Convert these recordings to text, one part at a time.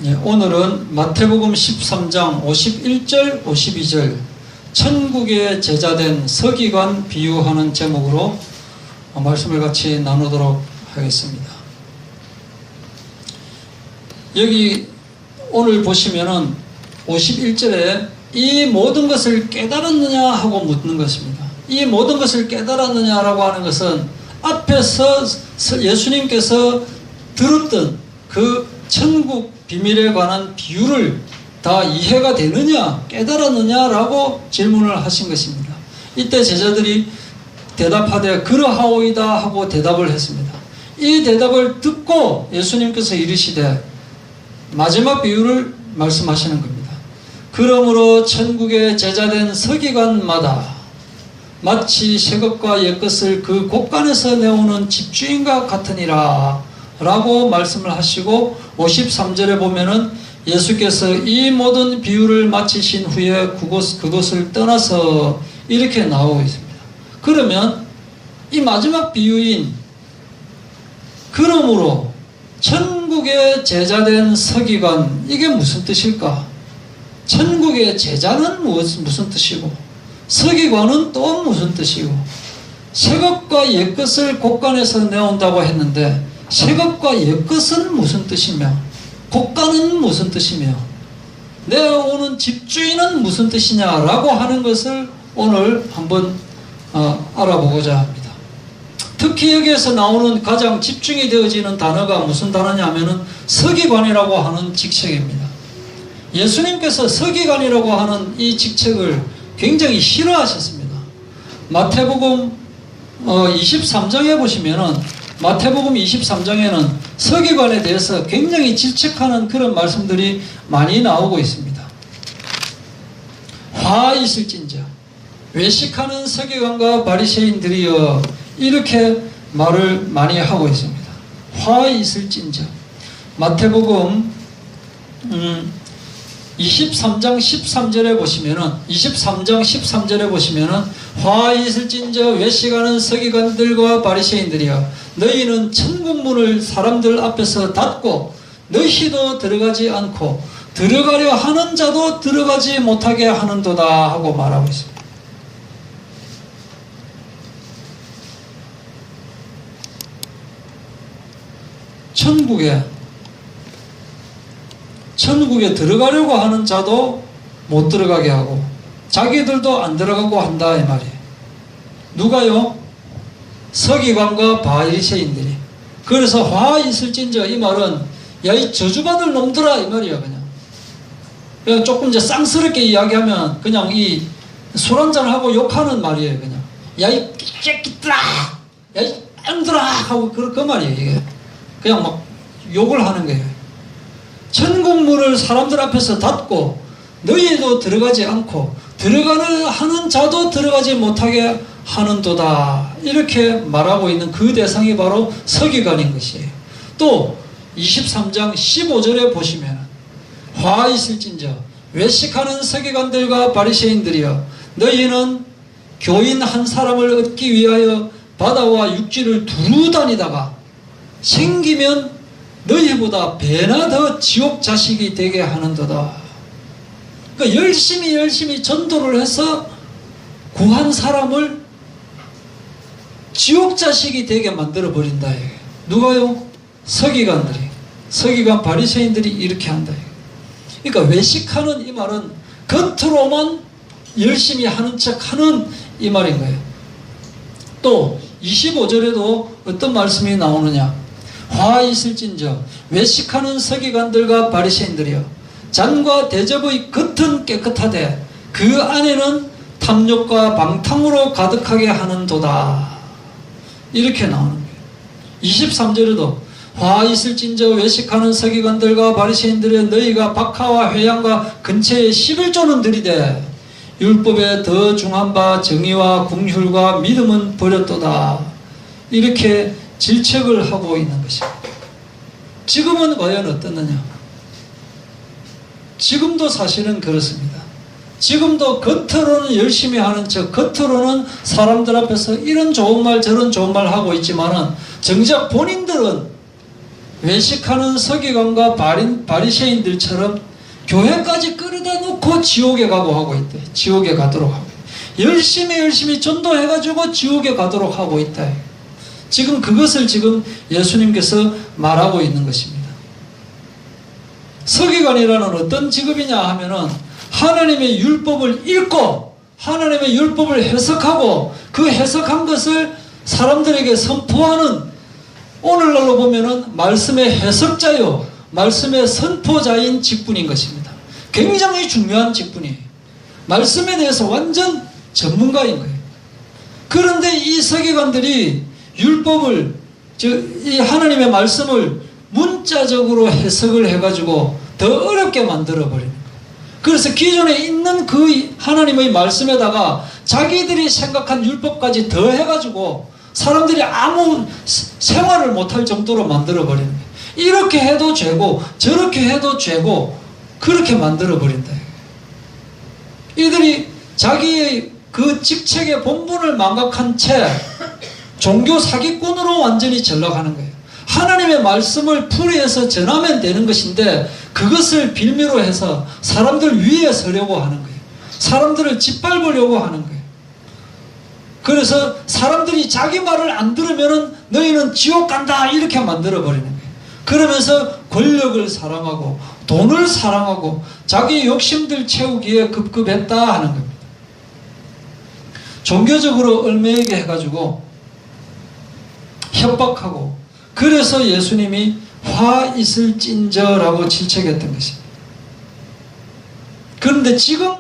오늘은 마태복음 13장 51절 52절 천국의 제자된 서기관 비유하는 제목으로 말씀을 같이 나누도록 하겠습니다. 여기 오늘 보시면은 51절에 이 모든 것을 깨달았느냐 하고 묻는 것입니다. 이 모든 것을 깨달았느냐라고 하는 것은 앞에서 예수님께서 들었던 그 천국 비밀에 관한 비유를 다 이해가 되느냐 깨달았느냐라고 질문을 하신 것입니다. 이때 제자들이 대답하되 그러하오이다 하고 대답을 했습니다. 이 대답을 듣고 예수님께서 이르시되 마지막 비유를 말씀하시는 겁니다. 그러므로 천국의 제자된 서기관마다 마치 새것과 옛것을 그 곳간에서 내오는 집주인과 같으니라 라고 말씀을 하시고 53절에 보면은 예수께서 이 모든 비유를 마치신 후에 그곳을 떠나서 이렇게 나오고 있습니다. 그러면 이 마지막 비유인 그러므로 천국의 제자된 서기관, 이게 무슨 뜻일까? 천국의 제자는 무슨 뜻이고 서기관은 또 무슨 뜻이고 새것과 옛것을 곳간에서 내온다고 했는데 새것과 옛것은 무슨 뜻이며 곳간은 무슨 뜻이며 내오는 집주인은 무슨 뜻이냐라고 하는 것을 오늘 한번 알아보고자 합니다. 특히 여기에서 나오는 가장 집중이 되어지는 단어가 무슨 단어냐면은 서기관이라고 하는 직책입니다. 예수님께서 서기관이라고 하는 이 직책을 굉장히 싫어하셨습니다. 마태복음 23장에 보시면은 마태복음 23장에는 서기관에 대해서 굉장히 질책하는 그런 말씀들이 많이 나오고 있습니다. 화 있을진저 외식하는 서기관과 바리새인들이여 이렇게 말을 많이 하고 있습니다. 화 있을진저 마태복음 23장 13절에 보시면은 23장 13절에 보시면은 화 있을진저 외식하는 서기관들과 바리새인들이여 너희는 천국문을 사람들 앞에서 닫고 너희도 들어가지 않고 들어가려 하는 자도 들어가지 못하게 하는도다 하고 말하고 있습니다. 천국에 들어가려고 하는 자도 못 들어가게 하고 자기들도 안 들어가고 한다 이 말이에요. 누가요? 서기관과 바리새인들이. 그래서 화 있을진저 이 말은 야 이 저주받을 놈들아 이 말이야. 그냥 조금 이제 쌍스럽게 이야기하면 그냥 이 술 한잔 하고 욕하는 말이에요. 그냥 야 이 새끼들아 야 이 놈들아 하고 그 말이에요. 이게 그냥 막 욕을 하는 거예요. 천국문을 사람들 앞에서 닫고 너희도 들어가지 않고 들어가는 하는 자도 들어가지 못하게 하는도다 이렇게 말하고 있는 그 대상이 바로 서기관인 것이에요. 또 23장 15절에 보시면 화 있을진저 외식하는 서기관들과 바리새인들이여 너희는 교인 한 사람을 얻기 위하여 바다와 육지를 두루 다니다가 생기면 너희보다 배나 더 지옥 자식이 되게 하는도다. 그러니까 열심히 전도를 해서 구한 사람을 지옥 자식이 되게 만들어 버린다. 누가요? 서기관들이. 서기관 바리새인들이 이렇게 한다. 그러니까 외식하는 이 말은 겉으로만 열심히 하는 척하는 이 말인 거예요. 또 25절에도 어떤 말씀이 나오느냐? 화 있을진저 외식하는 서기관들과 바리새인들이여 잔과 대접의 겉은 깨끗하되 그 안에는 탐욕과 방탕으로 가득하게 하는도다. 이렇게 나오는 거예요. 23절에도 화 있을진저 외식하는 서기관들과 바리새인들의 너희가 박하와 회양과 근처에 11조는 들이되 율법에 더 중한 바 정의와 긍휼과 믿음은 버렸도다. 이렇게 질책을 하고 있는 것입니다. 지금은 과연 어떻느냐? 지금도 사실은 그렇습니다. 지금도 겉으로는 열심히 하는 척, 겉으로는 사람들 앞에서 이런 좋은 말 저런 좋은 말 하고 있지만은 정작 본인들은 외식하는 서기관과 바리새인들처럼 교회까지 끌어다 놓고 지옥에 가고 하고 있대. 지옥에 가도록 하고 열심히 전도해가지고 지옥에 가도록 하고 있다. 지금 그것을 지금 예수님께서 말하고 있는 것입니다. 서기관이라는 어떤 직업이냐 하면은 하나님의 율법을 읽고 하나님의 율법을 해석하고 그 해석한 것을 사람들에게 선포하는, 오늘날로 보면은 말씀의 해석자요 말씀의 선포자인 직분인 것입니다. 굉장히 중요한 직분이에요. 말씀에 대해서 완전 전문가인 거예요. 그런데 이 서기관들이 율법을, 이 하나님의 말씀을 문자적으로 해석을 해가지고 더 어렵게 만들어버리는 거예요. 그래서 기존에 있는 그 하나님의 말씀에다가 자기들이 생각한 율법까지 더 해가지고 사람들이 아무 생활을 못할 정도로 만들어버리는 거예요. 이렇게 해도 죄고 저렇게 해도 죄고 그렇게 만들어버린다. 이들이 자기의 그 직책의 본분을 망각한 채 종교 사기꾼으로 완전히 전락하는 거예요. 하나님의 말씀을 풀이해서 전하면 되는 것인데 그것을 빌미로 해서 사람들 위에 서려고 하는 거예요. 사람들을 짓밟으려고 하는 거예요. 그래서 사람들이 자기 말을 안 들으면은 너희는 지옥 간다 이렇게 만들어버리는 거예요. 그러면서 권력을 사랑하고 돈을 사랑하고 자기 욕심들 채우기에 급급했다 하는 겁니다. 종교적으로 얽매이게 해가지고 협박하고, 그래서 예수님이 화 있을진저라고 질책했던 것입니다. 그런데 지금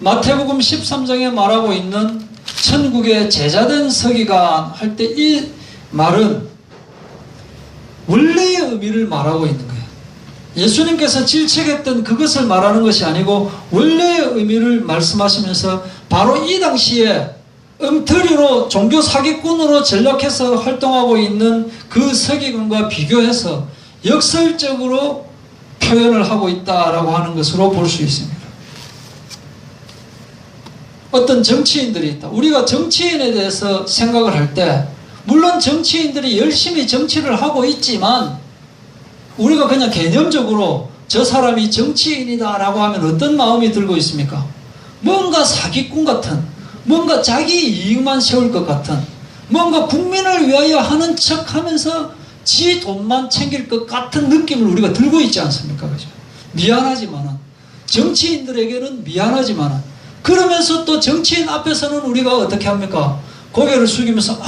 마태복음 13장에 말하고 있는 천국의 제자된 서기관 할 때 이 말은 원래의 의미를 말하고 있는 거예요. 예수님께서 질책했던 그것을 말하는 것이 아니고 원래의 의미를 말씀하시면서 바로 이 당시에 엉터리로 종교 사기꾼으로 전락해서 활동하고 있는 그 서기관과 비교해서 역설적으로 표현을 하고 있다라고 하는 것으로 볼 수 있습니다. 어떤 정치인들이 있다. 우리가 정치인에 대해서 생각을 할 때 물론 정치인들이 열심히 정치를 하고 있지만 우리가 그냥 개념적으로 저 사람이 정치인이다 라고 하면 어떤 마음이 들고 있습니까? 뭔가 사기꾼 같은, 뭔가 자기 이익만 세울 것 같은, 뭔가 국민을 위하여 하는 척 하면서 지 돈만 챙길 것 같은 느낌을 우리가 들고 있지 않습니까? 그죠? 미안하지만은, 정치인들에게는 미안하지만은, 그러면서 또 정치인 앞에서는 우리가 어떻게 합니까? 고개를 숙이면서,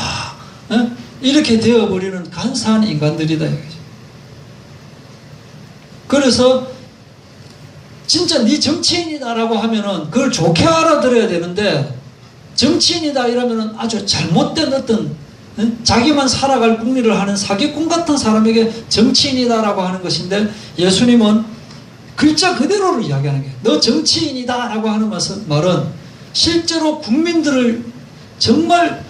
이렇게 되어버리는 간사한 인간들이다. 이거죠. 그래서, 진짜 네 정치인이다라고 하면은 그걸 좋게 알아들어야 되는데, 정치인이다 이러면은 아주 잘못된 어떤 자기만 살아갈 궁리를 하는 사기꾼 같은 사람에게 정치인이다라고 하는 것인데, 예수님은 글자 그대로를 이야기하는 거예요. 너 정치인이다라고 하는 말은 실제로 국민들을 정말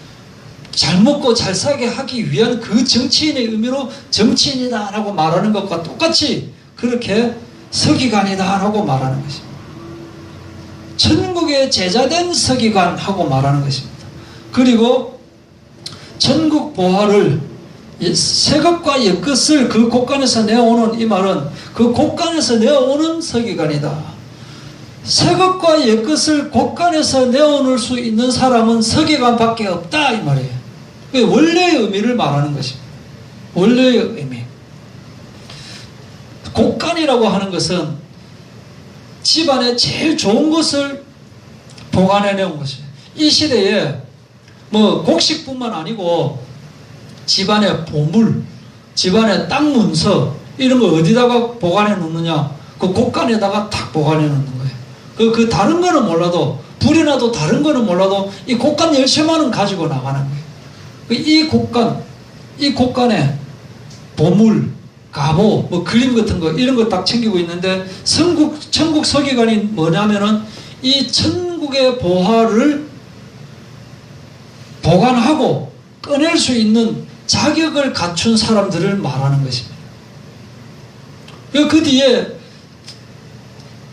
잘 먹고 잘 살게 하기 위한 그 정치인의 의미로 정치인이다라고 말하는 것과 똑같이 그렇게 서기관이다라고 말하는 것입니다. 천국의 제자된 서기관하고 말하는 것입니다. 그리고 천국 보화를 새것과 옛것을 그 곳간에서 내어오는, 이 말은 그 곳간에서 내어오는 서기관이다. 새것과 옛것을 곳간에서 내어올 수 있는 사람은 서기관밖에 없다 이 말이에요. 원래의 의미를 말하는 것입니다. 원래의 의미. 곳간이라고 하는 것은 집안에 제일 좋은 것을 보관해 놓은 것이에요. 이 시대에 뭐 곡식뿐만 아니고 집안의 보물, 집안의 땅 문서 이런 거 어디다가 보관해 놓느냐? 그 곳간에다가 탁 보관해 놓는 거예요. 그 다른 거는 몰라도, 불이 나도 다른 거는 몰라도 이 곳간 열쇠만은 가지고 나가는 거예요. 이 곳간에 보물, 갑오, 뭐 그림 같은 거 이런 거 딱 챙기고 있는데, 천국 서기관이 뭐냐면은 이 천국의 보화를 보관하고 꺼낼 수 있는 자격을 갖춘 사람들을 말하는 것입니다. 그 뒤에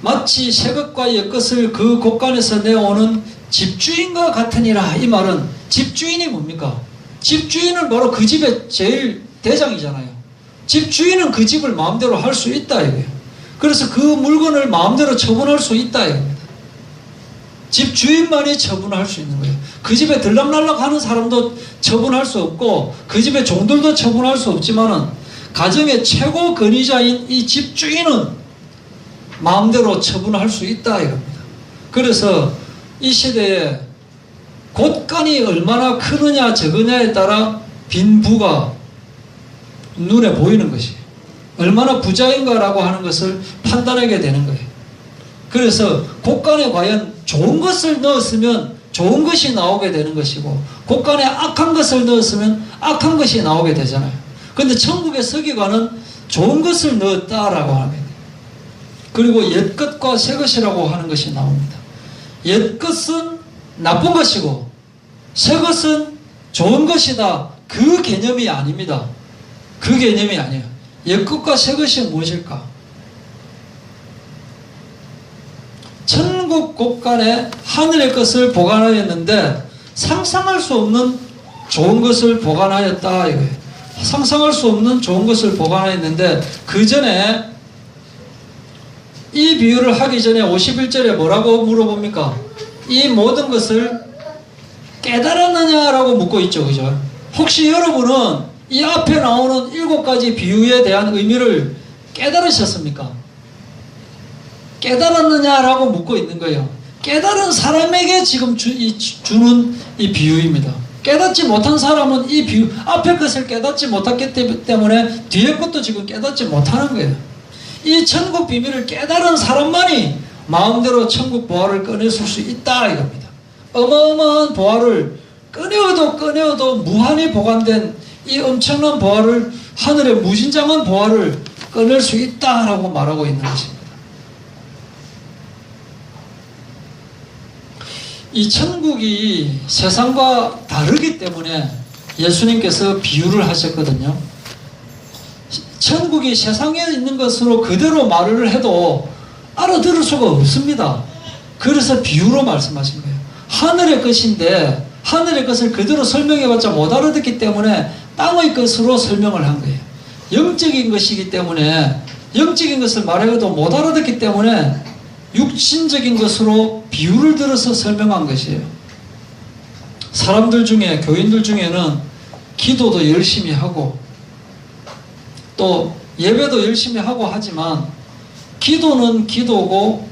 마치 새것과 옛것을 그 곳간에서 내어오는 집주인과 같으니라, 이 말은 집주인이 뭡니까? 집주인은 바로 그 집의 제일 대장이잖아요. 집주인은 그 집을 마음대로 할 수 있다 이거예요. 그래서 그 물건을 마음대로 처분할 수 있다 이겁니다. 집주인만이 처분할 수 있는 거예요. 그 집에 들락날락 하는 사람도 처분할 수 없고 그 집의 종들도 처분할 수 없지만은 가정의 최고 권위자인 이 집주인은 마음대로 처분할 수 있다 이겁니다. 그래서 이 시대에 곳간이 얼마나 크느냐 적으냐에 따라 빈부가 눈에 보이는 것이에요. 얼마나 부자인가라고 하는 것을 판단하게 되는 거예요. 그래서 곳간에 과연 좋은 것을 넣었으면 좋은 것이 나오게 되는 것이고 곳간에 악한 것을 넣었으면 악한 것이 나오게 되잖아요. 그런데 천국의 서기관은 좋은 것을 넣었다라고 합니다. 그리고 옛것과 새것이라고 하는 것이 나옵니다. 옛것은 나쁜 것이고 새것은 좋은 것이다. 그 개념이 아닙니다. 그 개념이 아니에요. 옛것과 새것이 무엇일까? 천국 곳간에 하늘의 것을 보관하였는데 상상할 수 없는 좋은 것을 보관하였다 이거예요. 상상할 수 없는 좋은 것을 보관하였는데 그 전에 이 비유를 하기 전에 51절에 뭐라고 물어봅니까? 이 모든 것을 깨달았느냐라고 묻고 있죠. 그죠? 혹시 여러분은 이 앞에 나오는 7가지 비유에 대한 의미를 깨달으셨습니까? 깨달았느냐라고 묻고 있는 거예요. 깨달은 사람에게 지금 주는 이 비유입니다. 깨닫지 못한 사람은 이 비유, 앞에 것을 깨닫지 못했기 때문에 뒤에 것도 지금 깨닫지 못하는 거예요. 이 천국 비밀을 깨달은 사람만이 마음대로 천국 보화를 꺼내줄 수 있다 이겁니다. 어마어마한 보화를 꺼내어도 무한히 보관된 이 엄청난 보화를, 하늘의 무진장한 보화를 꺼낼 수 있다라고 말하고 있는 것입니다. 이 천국이 세상과 다르기 때문에 예수님께서 비유를 하셨거든요. 천국이 세상에 있는 것으로 그대로 말을 해도 알아들을 수가 없습니다. 그래서 비유로 말씀하신 거예요. 하늘의 것인데 하늘의 것을 그대로 설명해봤자 못 알아듣기 때문에 땅의 것으로 설명을 한 거예요. 영적인 것이기 때문에 영적인 것을 말해도 못 알아듣기 때문에 육신적인 것으로 비유를 들어서 설명한 것이에요. 사람들 중에, 교인들 중에는 기도도 열심히 하고 또 예배도 열심히 하고 하지만 기도는 기도고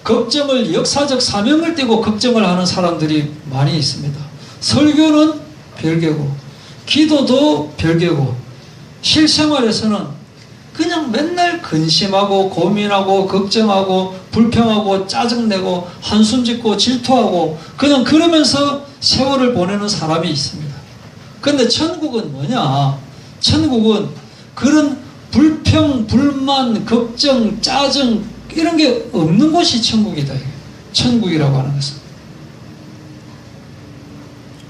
걱정을, 역사적 사명을 띠고 걱정을 하는 사람들이 많이 있습니다. 설교는 별개고 기도도 별개고 실생활에서는 그냥 맨날 근심하고 고민하고 걱정하고 불평하고 짜증내고 한숨 짓고 질투하고 그냥 그러면서 세월을 보내는 사람이 있습니다. 그런데 천국은 뭐냐? 천국은 그런 불평, 불만, 걱정, 짜증 이런 게 없는 곳이 천국이다. 천국이라고 하는 것은.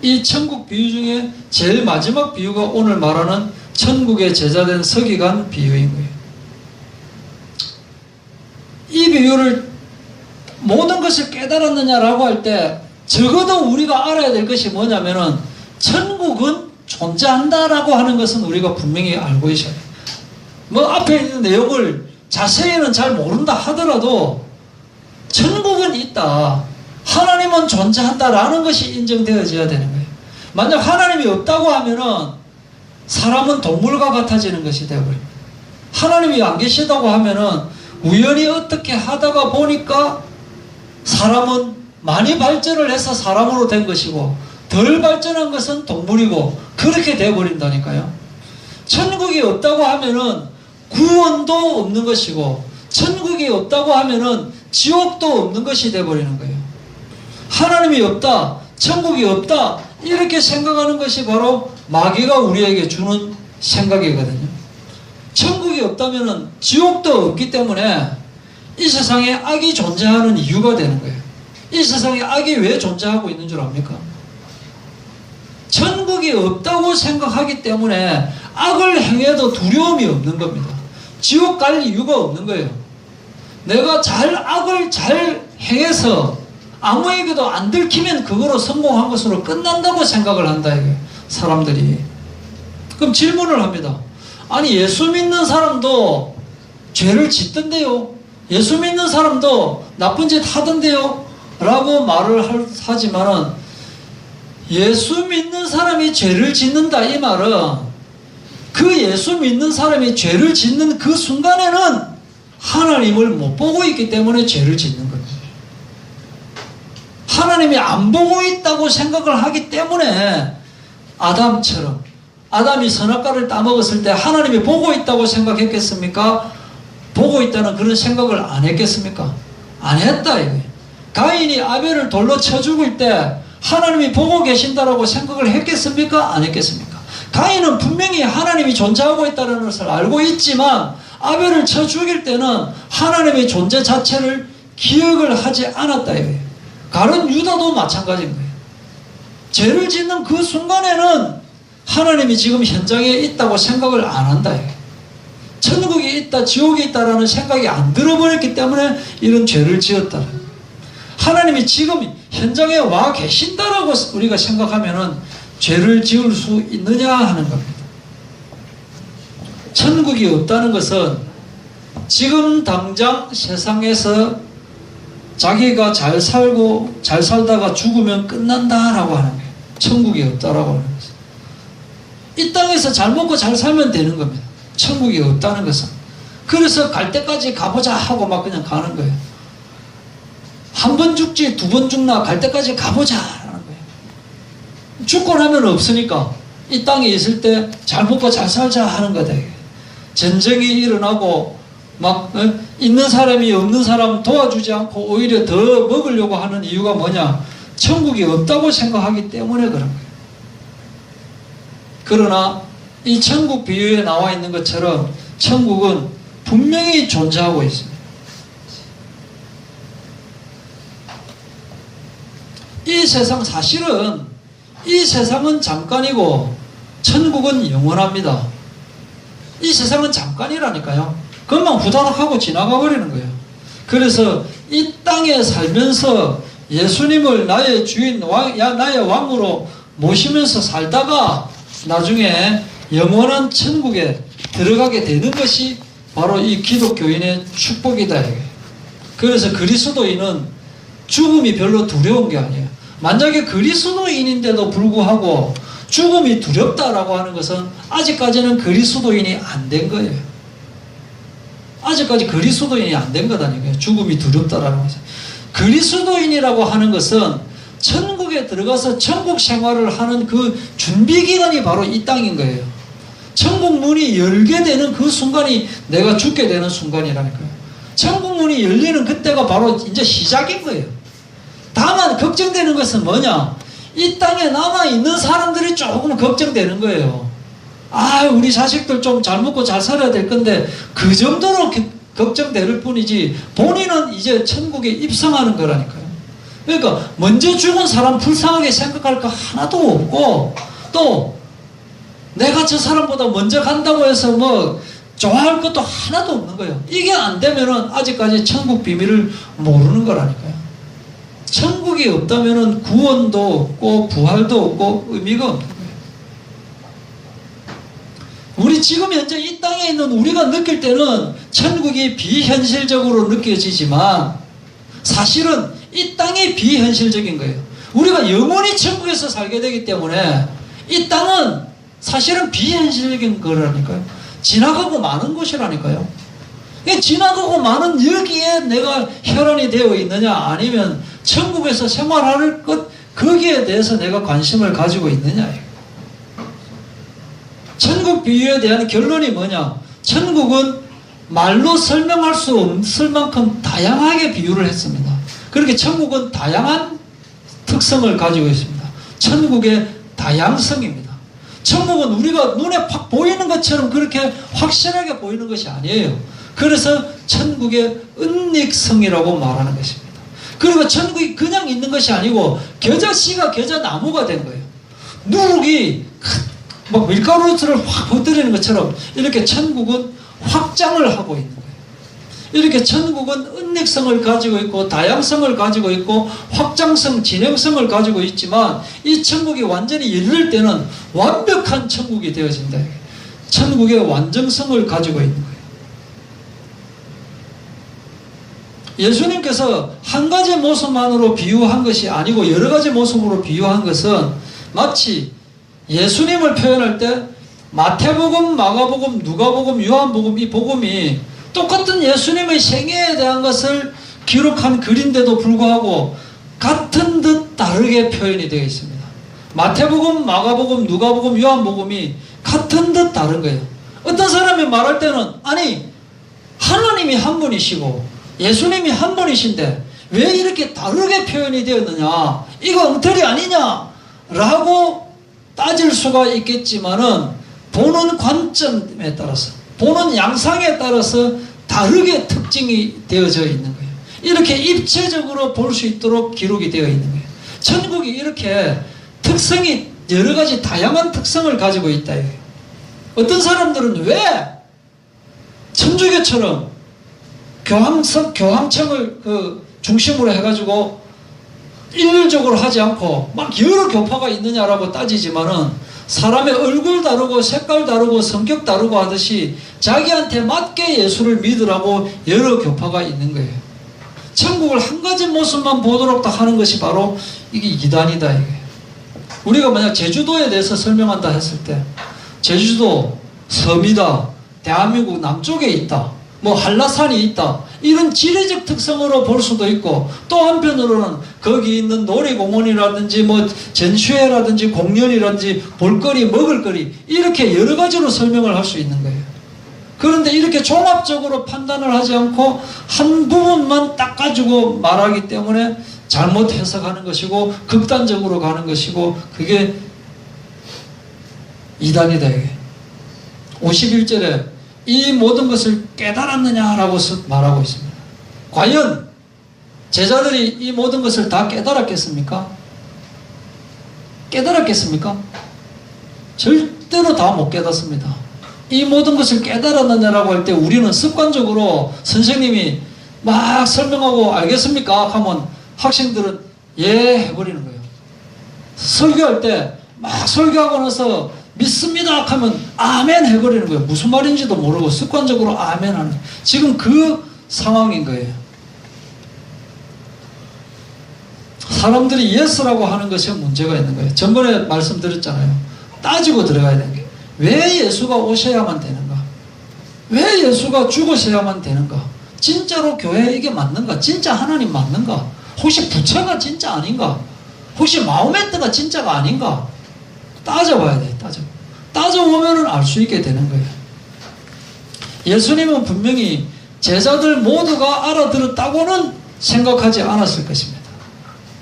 이 천국 비유 중에 제일 마지막 비유가 오늘 말하는 천국의 제자된 서기관 비유인 거예요. 이 비유를 모든 것을 깨달았느냐라고 할 때 적어도 우리가 알아야 될 것이 뭐냐면은 천국은 존재한다라고 하는 것은 우리가 분명히 알고 있어야 돼요. 뭐 앞에 있는 내용을 자세히는 잘 모른다 하더라도 천국은 있다. 하나님은 존재한다라는 것이 인정되어져야 되는 거예요. 만약 하나님이 없다고 하면은 사람은 동물과 같아지는 것이 되어버립니다. 하나님이 안 계시다고 하면은 우연히 어떻게 하다가 보니까 사람은 많이 발전을 해서 사람으로 된 것이고 덜 발전한 것은 동물이고 그렇게 되어버린다니까요. 천국이 없다고 하면은 구원도 없는 것이고 천국이 없다고 하면은 지옥도 없는 것이 되어버리는 거예요. 하나님이 없다, 천국이 없다 이렇게 생각하는 것이 바로 마귀가 우리에게 주는 생각이거든요. 천국이 없다면은 지옥도 없기 때문에 이 세상에 악이 존재하는 이유가 되는 거예요. 이 세상에 악이 왜 존재하고 있는 줄 압니까? 천국이 없다고 생각하기 때문에 악을 행해도 두려움이 없는 겁니다. 지옥 갈 이유가 없는 거예요. 내가 악을 잘 행해서 아무에게도 안 들키면 그거로 성공한 것으로 끝난다고 생각을 한다 이거예요. 사람들이. 그럼 질문을 합니다. 아니 예수 믿는 사람도 죄를 짓던데요. 예수 믿는 사람도 나쁜 짓 하던데요. 라고 말을 하지만은 예수 믿는 사람이 죄를 짓는다 이 말은 그 예수 믿는 사람이 죄를 짓는 그 순간에는 하나님을 못 보고 있기 때문에 죄를 짓는 거예요. 하나님이 안 보고 있다고 생각을 하기 때문에 아담처럼 아담이 선악과를 따먹었을 때 하나님이 보고 있다고 생각했겠습니까? 보고 있다는 그런 생각을 안 했겠습니까? 안 했다 이거예요. 가인이 아벨을 돌로 쳐 죽일 때 하나님이 보고 계신다라고 생각을 했겠습니까? 안 했겠습니까? 가인은 분명히 하나님이 존재하고 있다는 것을 알고 있지만 아벨을 쳐 죽일 때는 하나님의 존재 자체를 기억을 하지 않았다 이거예요. 가룟 유다도 마찬가지인 거예요. 죄를 짓는 그 순간에는 하나님이 지금 현장에 있다고 생각을 안 한다 이거예요. 천국이 있다 지옥이 있다라는 생각이 안 들어버렸기 때문에 이런 죄를 지었다. 하나님이 지금 현장에 와 계신다라고 우리가 생각하면은 죄를 지을 수 있느냐 하는 겁니다. 천국이 없다는 것은 지금 당장 세상에서 자기가 잘 살고 잘 살다가 죽으면 끝난다라고 하는 거예요. 천국이 없다라고 하는 거예요. 이 땅에서 잘 먹고 잘 살면 되는 겁니다. 천국이 없다는 것은. 그래서 갈 때까지 가보자 하고 막 그냥 가는 거예요. 한 번 죽지 두 번 죽나 갈 때까지 가보자 하는 거예요. 죽고 나면 없으니까 이 땅에 있을 때 잘 먹고 잘 살자 하는 거다. 전쟁이 일어나고 막 있는 사람이 없는 사람 도와주지 않고 오히려 더 먹으려고 하는 이유가 뭐냐? 천국이 없다고 생각하기 때문에 그런 거예요. 그러나 이 천국 비유에 나와 있는 것처럼 천국은 분명히 존재하고 있습니다. 이 세상 사실은 이 세상은 잠깐이고 천국은 영원합니다. 이 세상은 잠깐이라니까요. 그것만 후다닥하고 지나가 버리는 거예요. 그래서 이 땅에 살면서 예수님을 나의 주인, 나의 왕으로 모시면서 살다가 나중에 영원한 천국에 들어가게 되는 것이 바로 이 기독교인의 축복이다. 그래서 그리스도인은 죽음이 별로 두려운 게 아니에요. 만약에 그리스도인인데도 불구하고 죽음이 두렵다라고 하는 것은 아직까지는 그리스도인이 안 된 거예요. 아직까지 그리스도인이 안 된 거다니까요. 죽음이 두렵다라는 것은. 그리스도인이라고 하는 것은 천국에 들어가서 천국 생활을 하는 그 준비기간이 바로 이 땅인 거예요. 천국 문이 열게 되는 그 순간이 내가 죽게 되는 순간이라니까요. 천국 문이 열리는 그때가 바로 이제 시작인 거예요. 다만 걱정되는 것은 뭐냐? 이 땅에 남아있는 사람들이 조금 걱정되는 거예요. 아, 우리 자식들 좀 잘 먹고 잘 살아야 될 건데 그 정도로 걱정될 뿐이지 본인은 이제 천국에 입성하는 거라니까요. 그러니까 먼저 죽은 사람 불쌍하게 생각할 거 하나도 없고 또 내가 저 사람보다 먼저 간다고 해서 뭐 좋아할 것도 하나도 없는 거예요. 이게 안 되면은 아직까지 천국 비밀을 모르는 거라니까요. 천국이 없다면은 구원도 없고 부활도 없고 의미가 없는 거예요. 우리 지금 현재 이 땅에 있는 우리가 느낄 때는 천국이 비현실적으로 느껴지지만 사실은 이 땅이 비현실적인 거예요. 우리가 영원히 천국에서 살게 되기 때문에 이 땅은 사실은 비현실적인 거라니까요. 지나가고 마는 것이라니까요. 지나가고 마는 여기에 내가 혈안이 되어 있느냐 아니면 천국에서 생활할 것 거기에 대해서 내가 관심을 가지고 있느냐. 천국 비유에 대한 결론이 뭐냐? 천국은 말로 설명할 수 없을 만큼 다양하게 비유를 했습니다. 그렇게 천국은 다양한 특성을 가지고 있습니다. 천국의 다양성입니다. 천국은 우리가 눈에 확 보이는 것처럼 그렇게 확실하게 보이는 것이 아니에요. 그래서 천국의 은닉성이라고 말하는 것입니다. 그리고 천국이 그냥 있는 것이 아니고 겨자씨가 겨자나무가 된 거예요. 누룩이 막 밀가루를 확 퍼뜨리는 것처럼 이렇게 천국은 확장을 하고 있는 거예요. 이렇게 천국은 은닉성을 가지고 있고 다양성을 가지고 있고 확장성, 진행성을 가지고 있지만 이 천국이 완전히 열릴 때는 완벽한 천국이 되어진다. 천국의 완전성을 가지고 있는 거예요. 예수님께서 한 가지 모습만으로 비유한 것이 아니고 여러 가지 모습으로 비유한 것은 마치 예수님을 표현할 때 마태복음, 마가복음, 누가복음, 요한복음 이 복음이 똑같은 예수님의 생애에 대한 것을 기록한 글인데도 불구하고 같은 듯 다르게 표현이 되어 있습니다. 마태복음, 마가복음, 누가복음, 요한복음이 같은 듯 다른 거예요. 어떤 사람이 말할 때는 아니 하나님이 한 분이시고 예수님이 한 분이신데 왜 이렇게 다르게 표현이 되었느냐, 이거 엉터리 아니냐 라고 따질 수가 있겠지만은 보는 관점에 따라서, 보는 양상에 따라서 다르게 특징이 되어져 있는 거예요. 이렇게 입체적으로 볼 수 있도록 기록이 되어 있는 거예요. 천국이 이렇게 특성이 여러 가지 다양한 특성을 가지고 있다 이거예요. 어떤 사람들은 왜 천주교처럼 교황청을 중심으로 해가지고 일률적으로 하지 않고 막 여러 교파가 있느냐라고 따지지만은 사람의 얼굴 다르고 색깔 다르고 성격 다르고 하듯이 자기한테 맞게 예수를 믿으라고 여러 교파가 있는 거예요. 천국을 한 가지 모습만 보도록 딱 하는 것이 바로 이게 이단이다 이게. 우리가 만약 제주도에 대해서 설명한다 했을 때 제주도 섬이다, 대한민국 남쪽에 있다, 뭐 한라산이 있다, 이런 지리적 특성으로 볼 수도 있고, 또 한편으로는 거기 있는 놀이공원이라든지 뭐 전시회라든지 공연이라든지 볼거리 먹을거리 이렇게 여러 가지로 설명을 할 수 있는 거예요. 그런데 이렇게 종합적으로 판단을 하지 않고 한 부분만 딱 가지고 말하기 때문에 잘못 해석하는 것이고 극단적으로 가는 것이고, 그게 이단이다 이게. 51절에 이 모든 것을 깨달았느냐라고 말하고 있습니다. 과연 제자들이 이 모든 것을 다 깨달았겠습니까? 깨달았겠습니까? 절대로 다 못 깨닫습니다. 이 모든 것을 깨달았느냐라고 할 때 우리는 습관적으로 선생님이 막 설명하고 알겠습니까? 하면 학생들은 예 해버리는 거예요. 설교할 때 막 설교하고 나서 믿습니다 하면 아멘 해버리는 거예요. 무슨 말인지도 모르고 습관적으로 아멘 하는, 지금 그 상황인 거예요. 사람들이 예스라고 하는 것에 문제가 있는 거예요. 전번에 말씀드렸잖아요. 따지고 들어가야 되는 게, 왜 예수가 오셔야만 되는가? 왜 예수가 죽으셔야만 되는가? 진짜로 교회 이게 맞는가? 진짜 하나님 맞는가? 혹시 부처가 진짜 아닌가? 혹시 마호메트가 진짜가 아닌가? 따져봐야 돼. 따져보면 알 수 있게 되는 거예요. 예수님은 분명히 제자들 모두가 알아들었다고는 생각하지 않았을 것입니다.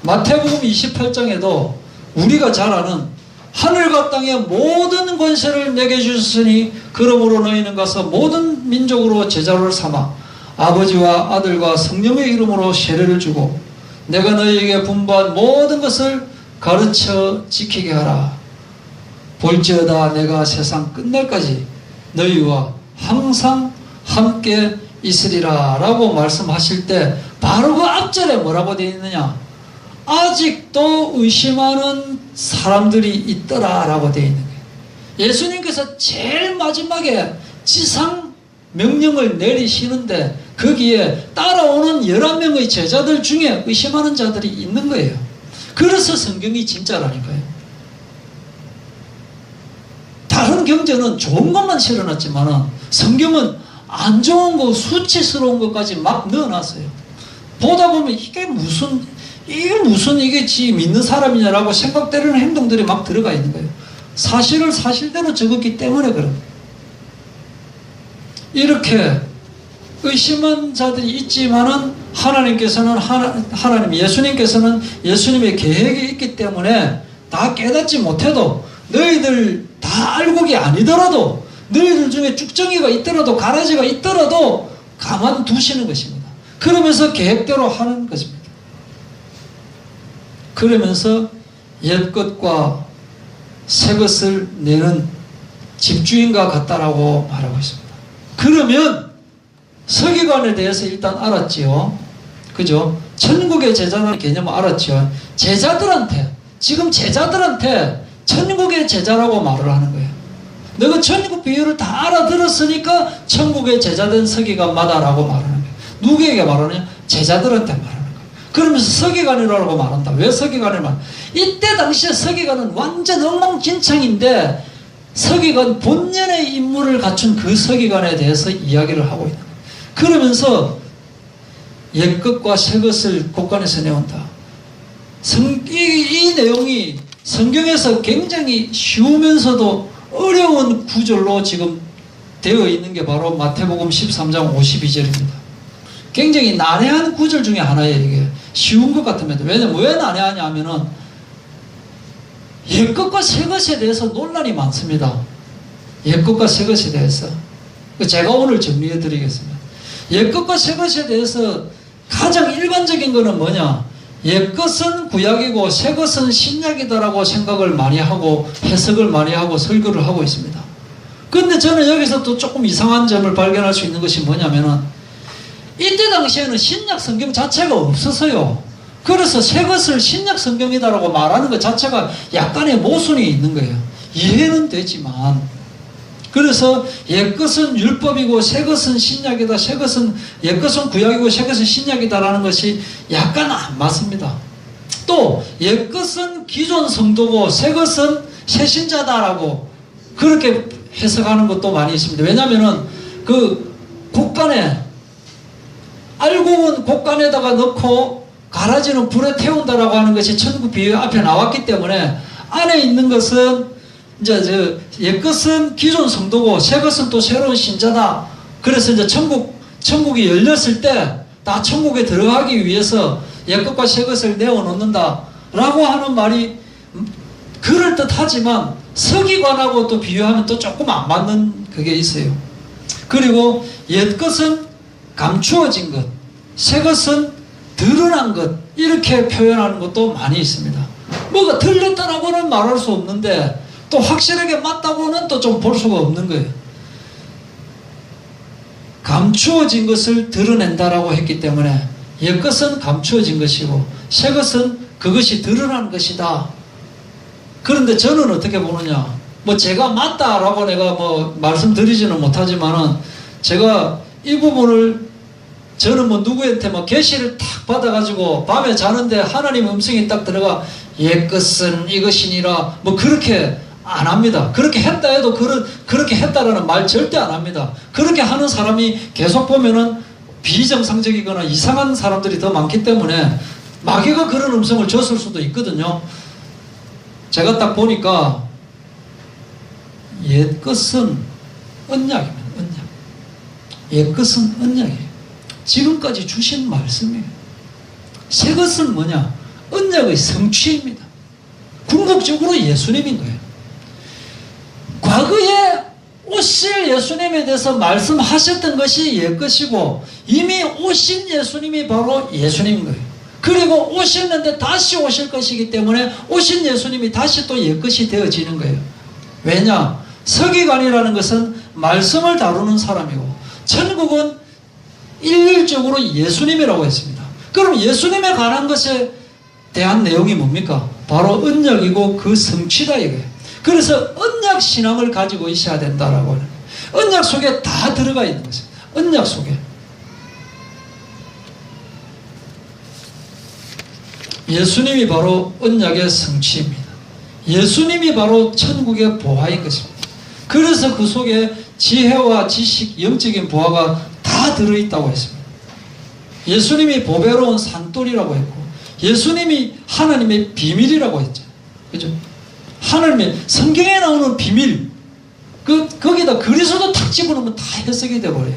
마태복음 28장에도 우리가 잘 아는 하늘과 땅의 모든 권세를 내게 주셨으니 그러므로 너희는 가서 모든 민족으로 제자를 삼아 아버지와 아들과 성령의 이름으로 세례를 주고 내가 너희에게 분부한 모든 것을 가르쳐 지키게 하라. 볼지어다 내가 세상 끝날까지 너희와 항상 함께 있으리라 라고 말씀하실 때 바로 그 앞절에 뭐라고 되어 있느냐, 아직도 의심하는 사람들이 있더라 라고 되어 있는 거예요. 예수님께서 제일 마지막에 지상 명령을 내리시는데 거기에 따라오는 11명의 제자들 중에 의심하는 자들이 있는 거예요. 그래서 성경이 진짜라니까요. 다른 경전은 좋은 것만 실어놨지만 성경은 안 좋은 거, 수치스러운 것까지 막 넣어놨어요. 보다 보면 이게 무슨 이게 지 믿는 사람이냐라고 생각되는 행동들이 막 들어가 있는 거예요. 사실을 사실대로 적었기 때문에 그런 거예요. 이렇게 의심한 자들이 있지만은 예수님께서는 예수님의 계획이 있기 때문에 다 깨닫지 못해도 너희들 다 알곡이 아니더라도 너희들 중에 쭉정이가 있더라도 가라지가 있더라도 가만두시는 것입니다. 그러면서 계획대로 하는 것입니다. 그러면서 옛것과 새것을 내는 집주인과 같다라고 말하고 있습니다. 그러면 서기관에 대해서 일단 알았지요. 그죠? 천국의 제자라는 개념을 알았죠. 지금 제자들한테 천국의 제자라고 말을 하는 거예요. 너가 천국 비유를 다 알아들었으니까 천국의 제자된 서기관마다라고 말하는 거예요. 누구에게 말하느냐? 제자들한테 말하는 거예요. 그러면서 서기관이라고 말한다. 왜 서기관을 말한다? 이때 당시에 서기관은 완전 엉망진창인데 서기관 본연의 임무를 갖춘 그 서기관에 대해서 이야기를 하고 있는 거예요. 그러면서 옛것과 새것을 곳간에서 내온다. 이 내용이 성경에서 굉장히 쉬우면서도 어려운 구절로 지금 되어 있는 게 바로 마태복음 13장 52절입니다. 굉장히 난해한 구절 중에 하나예요. 이게 쉬운 것 같으면. 왜냐면 왜 난해하냐 하면은 옛것과 새것에 대해서 논란이 많습니다. 옛것과 새것에 대해서 제가 오늘 정리해 드리겠습니다. 옛것과 새것에 대해서 가장 일반적인 거는 뭐냐? 옛것은 구약이고 새것은 신약이다라고 생각을 많이 하고 해석을 많이 하고 설교를 하고 있습니다. 그런데 저는 여기서 또 조금 이상한 점을 발견할 수 있는 것이 뭐냐면은 이때 당시에는 신약 성경 자체가 없었어요. 그래서 새것을 신약 성경이다라고 말하는 것 자체가 약간의 모순이 있는 거예요. 이해는 되지만 그래서 옛것은 율법이고 새것은 신약이다. 옛것은 구약이고 새것은 신약이다라는 것이 약간 안 맞습니다. 또 옛것은 기존 성도고 새것은 새신자다라고 그렇게 해석하는 것도 많이 있습니다. 왜냐하면은 그 곡간에 알곡은 곡간에다가 넣고 가라지는 불에 태운다라고 하는 것이 천국 비유 앞에 나왔기 때문에 안에 있는 것은 이제 옛것은 기존 성도고 새것은 또 새로운 신자다. 그래서 이제 천국이 열렸을 때 다 천국에 들어가기 위해서 옛것과 새것을 내어놓는다라고 하는 말이 그럴듯하지만 서기관하고 또 비유하면 또 조금 안 맞는 그게 있어요. 그리고 옛것은 감추어진 것, 새것은 드러난 것 이렇게 표현하는 것도 많이 있습니다. 뭐가 틀렸다라고는 말할 수 없는데 또 확실하게 맞다고는 또 좀 볼 수가 없는 거예요. 감추어진 것을 드러낸다라고 했기 때문에 옛것은 감추어진 것이고 새것은 그것이 드러난 것이다. 그런데 저는 어떻게 보느냐? 뭐 제가 맞다라고 내가 뭐 말씀드리지는 못하지만은 제가 이 부분을 저는 뭐 누구한테 막 계시를 탁 받아가지고 밤에 자는데 하나님 음성이 딱 들어가 옛것은 이것이니라 뭐 그렇게 안 합니다. 그렇게 했다 해도 그렇게 했다라는 말 절대 안 합니다. 그렇게 하는 사람이 계속 보면은 비정상적이거나 이상한 사람들이 더 많기 때문에 마귀가 그런 음성을 줬을 수도 있거든요. 제가 딱 보니까 옛것은 언약입니다. 언약. 옛것은 언약이에요. 지금까지 주신 말씀이에요. 새것은 뭐냐? 언약의 성취입니다. 궁극적으로 예수님인 거예요. 과거에 오실 예수님에 대해서 말씀하셨던 것이 옛것이고 이미 오신 예수님이 바로 예수님인 거예요. 그리고 오셨는데 다시 오실 것이기 때문에 오신 예수님이 다시 또 옛것이 되어지는 거예요. 왜냐? 서기관이라는 것은 말씀을 다루는 사람이고 천국은 일률적으로 예수님이라고 했습니다. 그럼 예수님에 관한 것에 대한 내용이 뭡니까? 바로 언약이고 그 성취다 이거예요. 그래서 언약 신앙을 가지고 있어야 된다라고 하는 거예요. 언약 속에 다 들어가 있는 것입니다. 언약 속에. 예수님이 바로 언약의 성취입니다. 예수님이 바로 천국의 보화인 것입니다. 그래서 그 속에 지혜와 지식, 영적인 보화가 다 들어있다고 했습니다. 예수님이 보배로운 산돌이라고 했고 예수님이 하나님의 비밀이라고 했죠. 그죠? 하나님의 성경에 나오는 비밀 거기다 그리스도 탁 집어넣으면 다 해석이 되어버려요.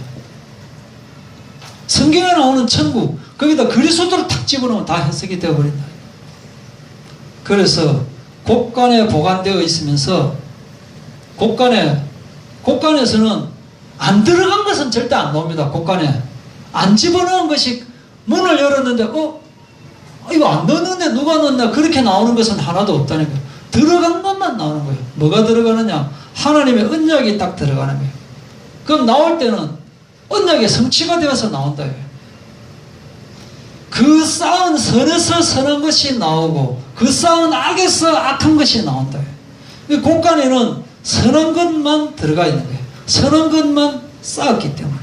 성경에 나오는 천국 거기다 그리스도를 탁 집어넣으면 다 해석이 되어버린다. 그래서 곡간에 보관되어 있으면서 곡간에서는 안 들어간 것은 절대 안 나옵니다. 곡간에 안 집어넣은 것이 문을 열었는데 이거 안 넣었는데 누가 넣었나 그렇게 나오는 것은 하나도 없다는 거예요. 들어간 것만 나오는 거예요. 뭐가 들어가느냐? 하나님의 언약이 딱 들어가는 거예요. 그럼 나올 때는 언약의 성취가 되어서 나온다. 그 쌓은 선에서 선한 것이 나오고 그 쌓은 악에서 악한 것이 나온다. 곡간에는 선한 것만 들어가 있는 거예요. 선한 것만 쌓았기 때문에.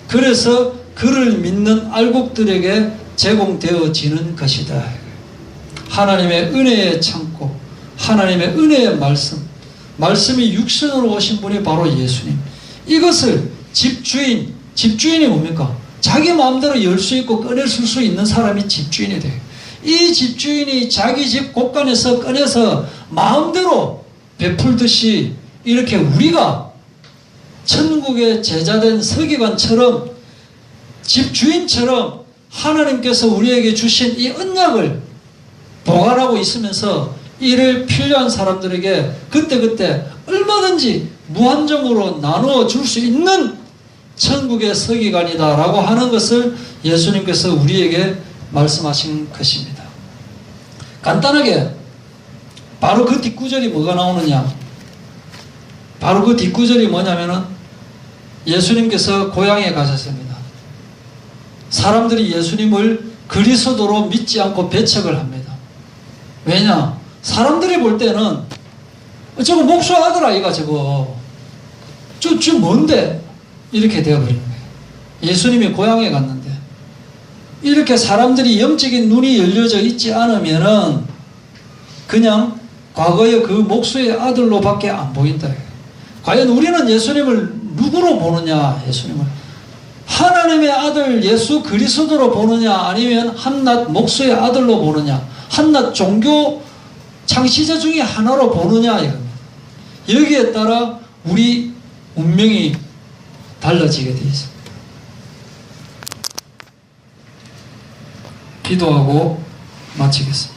그래서 그를 믿는 알곡들에게 제공되어지는 것이다. 하나님의 은혜의 창고, 하나님의 은혜의 말씀이 육신으로 오신 분이 바로 예수님. 이것을 집주인이 뭡니까? 자기 마음대로 열 수 있고 꺼낼 수 있는 사람이 집주인이 돼요. 이 집주인이 자기 집 곳간에서 꺼내서 마음대로 베풀듯이 이렇게 우리가 천국의 제자된 서기관처럼 집주인처럼 하나님께서 우리에게 주신 이 언약을 보관하고 있으면서 이를 필요한 사람들에게 그때그때 얼마든지 무한정으로 나누어 줄 수 있는 천국의 서기관이다라고 하는 것을 예수님께서 우리에게 말씀하신 것입니다. 간단하게 바로 그 뒷구절이 뭐가 나오느냐? 바로 그 뒷구절이 뭐냐면은 예수님께서 고향에 가셨습니다. 사람들이 예수님을 그리스도로 믿지 않고 배척을 합니다. 왜냐? 사람들이 볼 때는 저거 목수 아들 아이가 저거 저 뭔데? 이렇게 되어버린 거예요. 예수님이 고향에 갔는데 이렇게 사람들이 영적인 눈이 열려져 있지 않으면은 그냥 과거의 그 목수의 아들로밖에 안 보인다. 과연 우리는 예수님을 누구로 보느냐? 예수님을 하나님의 아들 예수 그리스도로 보느냐, 아니면 한낱 목수의 아들로 보느냐, 한낱 종교 창시자 중에 하나로 보느냐 이겁니다. 여기에 따라 우리 운명이 달라지게 되어 있습니다. 기도하고 마치겠습니다.